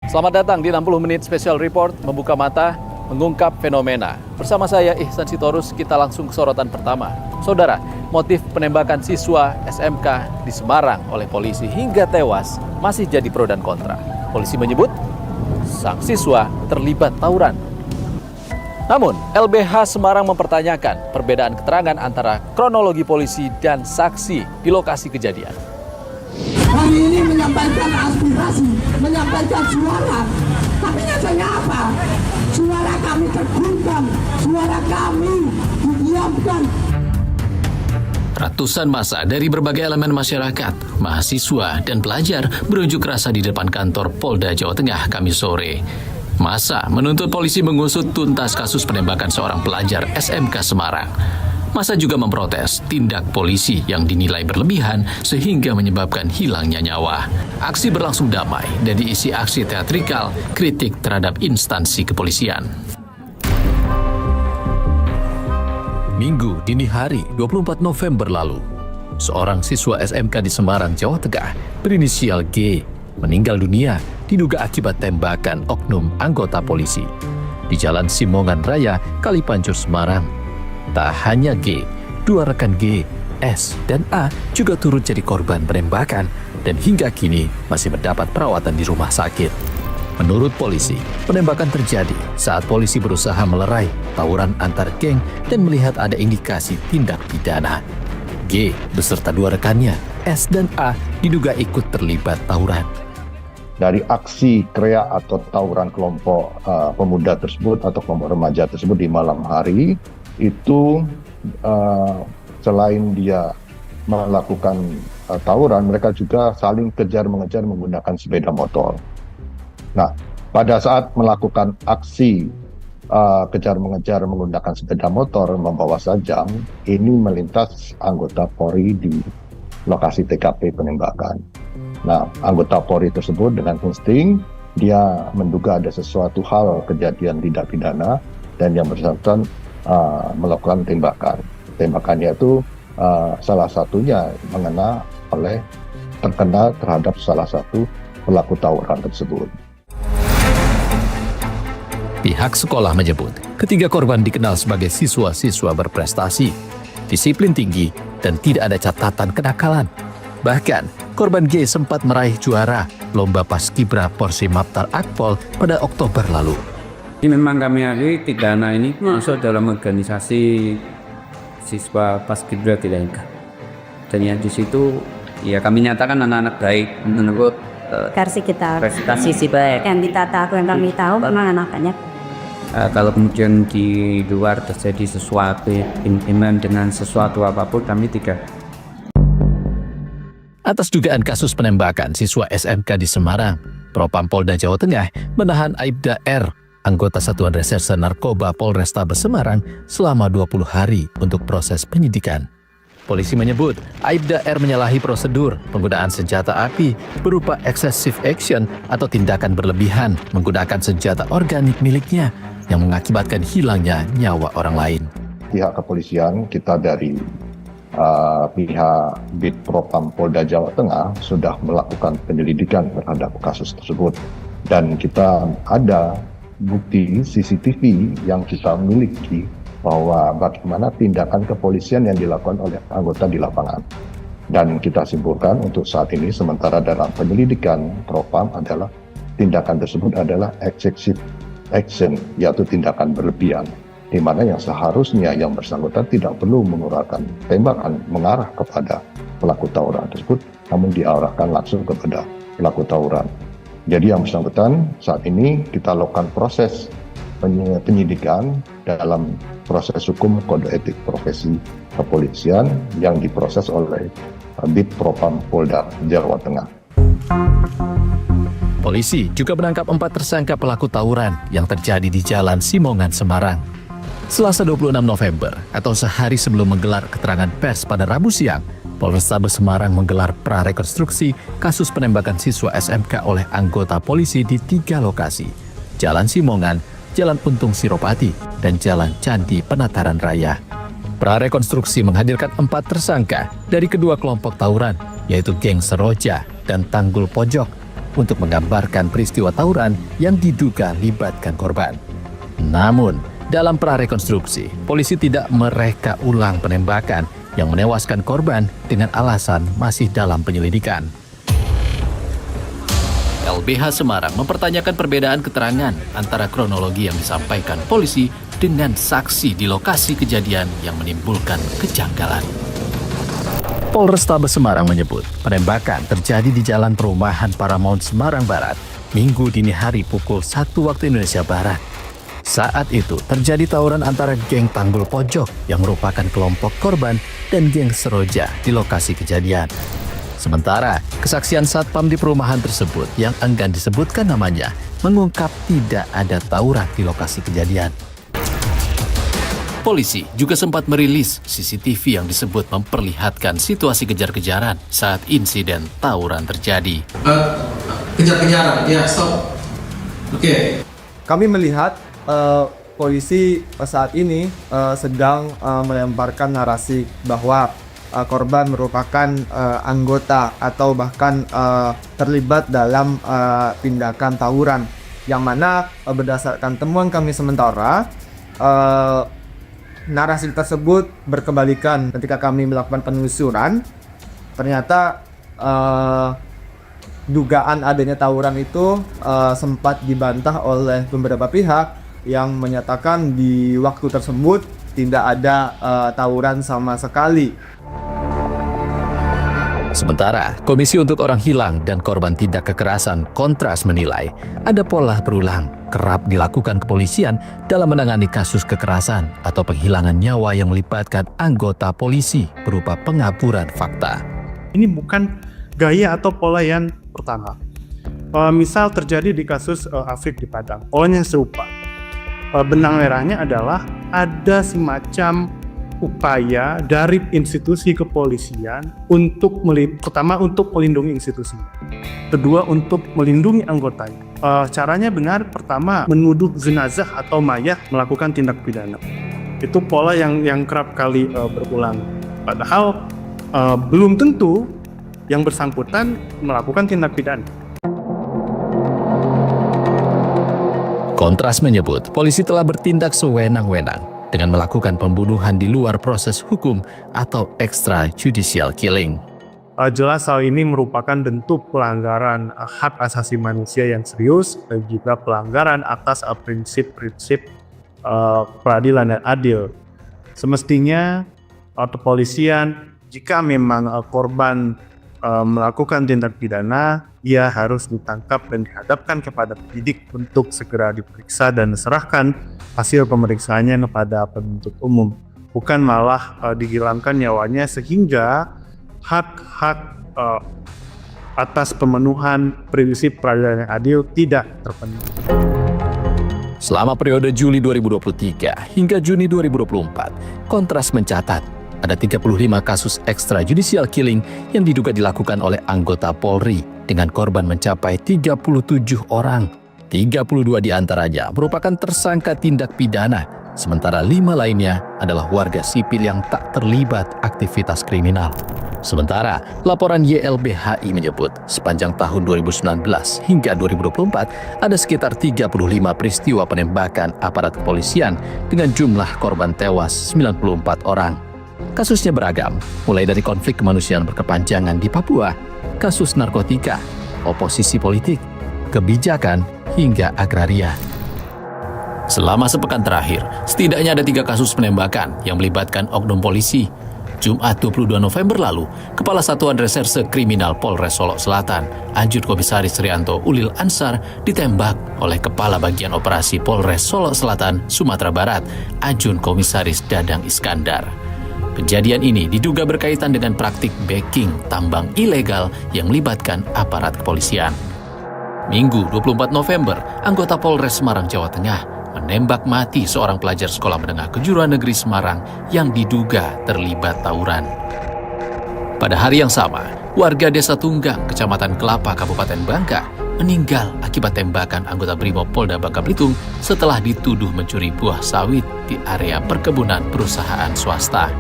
Selamat datang di 60 Menit Special Report, membuka mata, mengungkap fenomena. Bersama saya Ihsan Sitorus, kita langsung ke sorotan pertama. Saudara, motif penembakan siswa SMK di Semarang oleh polisi hingga tewas masih jadi pro dan kontra. Polisi menyebut sang siswa terlibat tawuran. Namun, LBH Semarang mempertanyakan perbedaan keterangan antara kronologi polisi dan saksi di lokasi kejadian. Hari ini menyampaikan aspirasi, menyampaikan suara, tapi nyatanya apa? Suara kami terbungkam, suara kami didiamkan. Ratusan massa dari berbagai elemen masyarakat, mahasiswa, dan pelajar berunjuk rasa di depan kantor Polda Jawa Tengah Kamis sore. Massa menuntut polisi mengusut tuntas kasus penembakan seorang pelajar SMK Semarang. Massa juga memprotes tindak polisi yang dinilai berlebihan sehingga menyebabkan hilangnya nyawa. Aksi berlangsung damai dan diisi aksi teatrikal kritik terhadap instansi kepolisian. Minggu dini hari 24 November lalu, seorang siswa SMK di Semarang, Jawa Tengah berinisial G meninggal dunia diduga akibat tembakan oknum anggota polisi di Jalan Simongan Raya, Kalipancur, Semarang. Tak hanya G, dua rekan G, S, dan A juga turut jadi korban penembakan dan hingga kini masih mendapat perawatan di rumah sakit. Menurut polisi, penembakan terjadi saat polisi berusaha melerai tawuran antar geng dan melihat ada indikasi tindak pidana. G beserta dua rekannya, S dan A, diduga ikut terlibat tawuran. Dari aksi kreak atau tawuran kelompok pemuda tersebut atau kelompok remaja tersebut di malam hari, itu selain dia melakukan tawuran, mereka juga saling kejar-mengejar menggunakan sepeda motor. Nah, pada saat melakukan aksi kejar-mengejar menggunakan sepeda motor membawa sajam, ini melintas anggota Polri di lokasi TKP penembakan. Nah, anggota Polri tersebut dengan insting, dia menduga ada sesuatu hal kejadian tindak pidana dan yang bersangkutan melakukan tembakan. Tembakannya itu salah satunya terkena terhadap salah satu pelaku tawuran tersebut. Pihak sekolah menyebut ketiga korban dikenal sebagai siswa-siswa berprestasi, disiplin tinggi, dan tidak ada catatan kenakalan. Bahkan, korban G sempat meraih juara lomba Paskibra Porsi Maptar Akpol pada Oktober lalu. Ini memang kami akui Tidana ini masuk dalam organisasi siswa Paskibra Tidana. Dan yang di situ ya kami nyatakan anak-anak baik menurut versi kita. sisi baik. Yang ditata yang kami tahu memang anak-anaknya. Kalau kemudian di luar terjadi sesuatu iman dengan sesuatu apapun kami tidak. Atas dugaan kasus penembakan siswa SMK di Semarang, Propam Polda Jawa Tengah menahan Aibda R, anggota Satuan Reserse Narkoba Polrestabes Semarang, selama 20 hari untuk proses penyidikan. Polisi menyebut Aibda R menyalahi prosedur penggunaan senjata api berupa excessive action atau tindakan berlebihan menggunakan senjata organik miliknya yang mengakibatkan hilangnya nyawa orang lain. Pihak kepolisian kita dari pihak Bid Propam Polda Jawa Tengah sudah melakukan penyelidikan terhadap kasus tersebut dan kita ada bukti CCTV yang kita miliki bahwa bagaimana tindakan kepolisian yang dilakukan oleh anggota di lapangan. Dan kita simpulkan untuk saat ini sementara dalam penyelidikan Propam adalah tindakan tersebut adalah excessive action, yaitu tindakan berlebihan, di mana yang seharusnya yang bersangkutan tidak perlu mengeluarkan tembakan mengarah kepada pelaku tawuran tersebut, namun diarahkan langsung kepada pelaku tawuran. Jadi yang bersangkutan saat ini kita lakukan proses penyidikan dalam proses hukum kode etik profesi kepolisian yang diproses oleh Bid Propam Polda Jawa Tengah. Polisi juga menangkap 4 tersangka pelaku tawuran yang terjadi di Jalan Simongan, Semarang. Selasa 26 November atau sehari sebelum menggelar keterangan pers pada Rabu siang, Polrestabes Semarang menggelar prarekonstruksi kasus penembakan siswa SMK oleh anggota polisi di 3 lokasi, Jalan Simongan, Jalan Untung Siropati, dan Jalan Candi Penataran Raya. Prarekonstruksi menghadirkan 4 tersangka dari kedua kelompok tawuran, yaitu Geng Seroja dan Tanggul Pojok, untuk menggambarkan peristiwa tawuran yang diduga libatkan korban. Namun, dalam prarekonstruksi, polisi tidak mereka ulang penembakan yang menewaskan korban dengan alasan masih dalam penyelidikan. LBH Semarang mempertanyakan perbedaan keterangan antara kronologi yang disampaikan polisi dengan saksi di lokasi kejadian yang menimbulkan kejanggalan. Polrestabes Semarang menyebut penembakan terjadi di Jalan Perumahan Paramount Semarang Barat, Minggu dini hari pukul 1 waktu Indonesia Barat. Saat itu terjadi tawuran antara geng Tanggul Pojok yang merupakan kelompok korban dan geng Seroja di lokasi kejadian. Sementara, kesaksian satpam di perumahan tersebut yang enggan disebutkan namanya mengungkap tidak ada tawuran di lokasi kejadian. Polisi juga sempat merilis CCTV yang disebut memperlihatkan situasi kejar-kejaran saat insiden tawuran terjadi. Kejar-kejaran, ya stop. Oke. Kami melihat polisi saat ini sedang melemparkan narasi bahwa korban merupakan anggota atau bahkan terlibat dalam tindakan tawuran, yang mana berdasarkan temuan kami sementara narasi tersebut berkebalikan. Ketika kami melakukan penelusuran, ternyata dugaan adanya tawuran itu sempat dibantah oleh beberapa pihak yang menyatakan di waktu tersebut tidak ada tawuran sama sekali. Sementara, Komisi untuk Orang Hilang dan Korban Tindak Kekerasan Kontras menilai ada pola berulang kerap dilakukan kepolisian dalam menangani kasus kekerasan atau penghilangan nyawa yang melibatkan anggota polisi berupa pengaburan fakta. Ini bukan gaya atau pola yang pertama. Misal terjadi di kasus Afrik di Padang, polanya serupa. Benang merahnya adalah ada semacam upaya dari institusi kepolisian untuk pertama untuk melindungi institusi, kedua untuk melindungi anggotanya. Caranya benar, pertama menuduh jenazah atau mayat melakukan tindak pidana. Itu pola yang kerap kali berulang. Padahal belum tentu yang bersangkutan melakukan tindak pidana. Kontras menyebut polisi telah bertindak sewenang-wenang dengan melakukan pembunuhan di luar proses hukum atau extrajudicial killing. Jelas hal ini merupakan bentuk pelanggaran hak asasi manusia yang serius dan juga pelanggaran atas prinsip-prinsip peradilan yang adil. Semestinya kepolisian, jika memang korban melakukan tindak pidana, ia harus ditangkap dan dihadapkan kepada penyidik untuk segera diperiksa dan diserahkan hasil pemeriksaannya kepada penuntut umum, bukan malah dihilangkan nyawanya sehingga hak-hak atas pemenuhan prinsip peradilan yang adil tidak terpenuhi. Selama periode Juli 2023 hingga Juni 2024, Kontras mencatat ada 35 kasus extrajudicial killing yang diduga dilakukan oleh anggota Polri dengan korban mencapai 37 orang. 32 diantaranya merupakan tersangka tindak pidana, sementara 5 lainnya adalah warga sipil yang tak terlibat aktivitas kriminal. Sementara, laporan YLBHI menyebut sepanjang tahun 2019 hingga 2024 ada sekitar 35 peristiwa penembakan aparat kepolisian dengan jumlah korban tewas 94 orang. Kasusnya beragam, mulai dari konflik kemanusiaan berkepanjangan di Papua, kasus narkotika, oposisi politik, kebijakan, hingga agraria. Selama sepekan terakhir, setidaknya ada 3 kasus penembakan yang melibatkan oknum polisi. Jumat 22 November lalu, Kepala Satuan Reserse Kriminal Polres Solok Selatan, Ajun Komisaris Rianto Ulil Ansar, ditembak oleh Kepala Bagian Operasi Polres Solok Selatan, Sumatera Barat, Ajun Komisaris Dadang Iskandar. Kejadian ini diduga berkaitan dengan praktik backing tambang ilegal yang melibatkan aparat kepolisian. Minggu 24 November, anggota Polres Semarang, Jawa Tengah, menembak mati seorang pelajar sekolah menengah kejuruan negeri Semarang yang diduga terlibat tawuran. Pada hari yang sama, warga Desa Tunggang, Kecamatan Kelapa, Kabupaten Bangka, meninggal akibat tembakan anggota Brimob Polda Bangka Belitung setelah dituduh mencuri buah sawit di area perkebunan perusahaan swasta.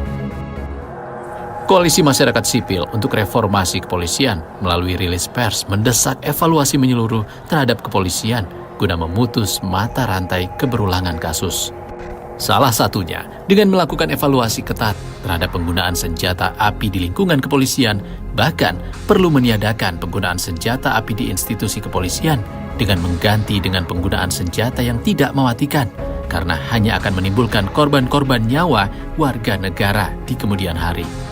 Koalisi Masyarakat Sipil untuk Reformasi Kepolisian melalui rilis pers mendesak evaluasi menyeluruh terhadap kepolisian guna memutus mata rantai keberulangan kasus. Salah satunya dengan melakukan evaluasi ketat terhadap penggunaan senjata api di lingkungan kepolisian, bahkan perlu meniadakan penggunaan senjata api di institusi kepolisian dengan mengganti dengan penggunaan senjata yang tidak mematikan, karena hanya akan menimbulkan korban-korban nyawa warga negara di kemudian hari.